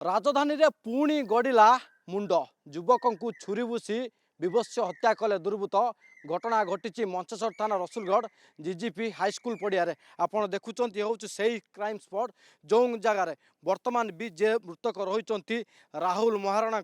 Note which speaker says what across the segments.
Speaker 1: राजधानी रे पुणी गड़िला मुंड युवक को छुरी भूसी विभत्स हत्या कले दुर्बृत्त घटना घटी मंचेश्वर थाना रसुलगढ़ जीजीपी हाईस्कल पड़िया आपड़ देखुं हूँ से क्राइम स्पॉट जो जगार वर्तमान भी जे मृतक रही राहुल महाराणा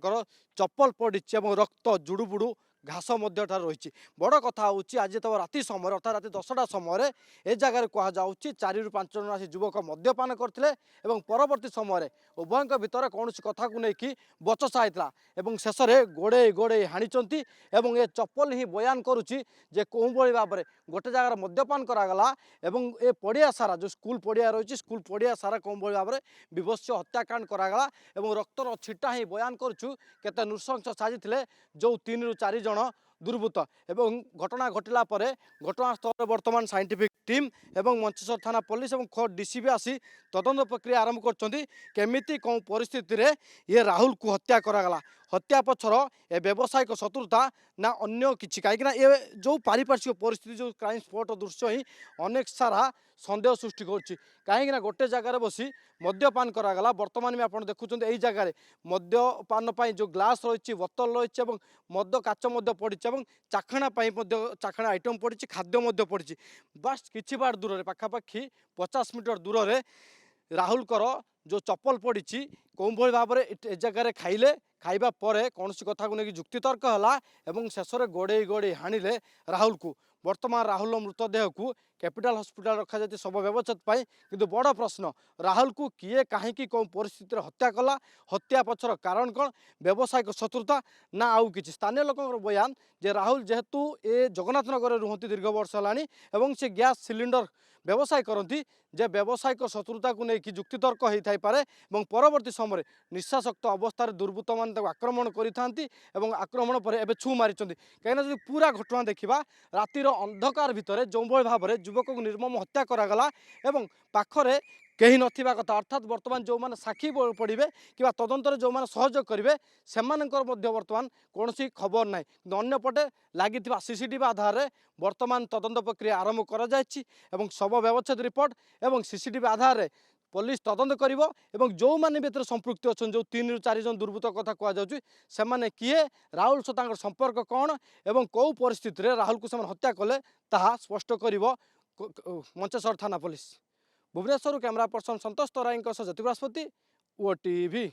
Speaker 1: चप्पल पड़ी रक्त जुड़ुबुड़ू घास रही बड़ कथा हूँ आज तो राति समय अर्थात राति 10टा समय ए जगार कहुच्छी 4 ରୁ 5 जन आसी युवक मद्यपान करते परवर्ती समय उभयों भितर कौन कथा को लेकिन बचसा होता शेष में गोड़े गोड़े हाणी ए चप्पल ही बयान करुच्ची जे कौ भाव में गोटे जगार मद्यपान करागला ए पड़िया सारा जो स्कूल पड़िया रही स्कूल पड़िया सारा कौ भाव में विभत्स हत्याकांड करागला रक्तर छिटा ही बयान करुचु केते नृशंस साजिले जो 3 ରୁ 4 जन दुर्बृत्त एवं घटना घटला घटनास्थल वर्तमान साइंटिफिक टीम एवं मंचेश्वर थाना पुलिस और खोर्ट डीसीबी आसी तदंत प्रक्रिया आरंभ करमिति कौन परिस्थिति रे ये राहुल को हत्या करागला हत्या पछर ए व्यावसायिक शत्रुता ना अन्य किसी कहीं ये जो पारिपार्श्विक परिस्थिति जो क्राइम स्पॉट दृश्य ही अनेक सारा सन्देह सृष्टि कहीं गोटे जगार बसी मद्यपान करागला वर्तमान में आप देखुं यही जगार मद्यपान जो ग्लास रही बोतल रही मद काच पड़ी चाखणा चाखणा आइटम पड़ी खाद्य पड़ी बास कि बाट दूर पाखापाखि 50 मीटर दूर में राहुल जो चप्पल पड़ी कौन भाव में ए जगार खाइले खाइबा परे कौन कथा को लेकिन जुक्तितर्क है शेष में गोड़े गोड़े हाणिले राहुल को वर्तमान राहुल मृतदेह को कैपिटल हॉस्पिटल रखा जाती सब व्यवच्छेद किंतु बड़ प्रश्न राहुल को किए कहीं कौन परिस्थिति हत्या कला हत्या पछर कारण कौन व्यावसायिक शत्रुता ना आउ कि स्थानीय लोक बयान जे राहुल जेहेतु ए जगन्नाथ नगर रुहति दीर्घ वर्ष है से गैस सिलिंडर व्यवसाय करती जे व्यावसायिक शत्रुता को लेकिन जुक्तितर्क होता पारे परवर्ती समय निशाशक्त अवस्था दुर्बृत्त मान आक्रमण करि आक्रमण पर एवं छु मारी कहीं पूरा घटना देखा रातिर अंधकार भितर जो भाव में युवक को निर्मम हत्या करागला पाखरे कहीं नथिबा कथा अर्थात वर्तमान जो मैंने साक्षी पड़े कि तदंतर जो मैंने सहयोग करेंगे से वर्तमान कौन खबर ना अंपटे लगी सीसीटीवी आधार में वर्तमान तदंत प्रक्रिया आरंभ कर शव व्यवच्छेद रिपोर्ट और सीसीटीवी आधार में पुलिस तदंत करिवो जो माने भी संपृक्त अच्छा जो 3 ରୁ 4 जन दुर्बृत्त कथा कहुच्छे किए राहुल सहित संपर्क कौन एवं कौ परिस्थिति रे राहुल को हत्या कले ताहा स्पष्ट करिवो मंचेश्वर थाना पुलिस। भुवनेश्वर कैमरा पर्सन संतोष तराई ज्योति बृहस्पति ओटीवी।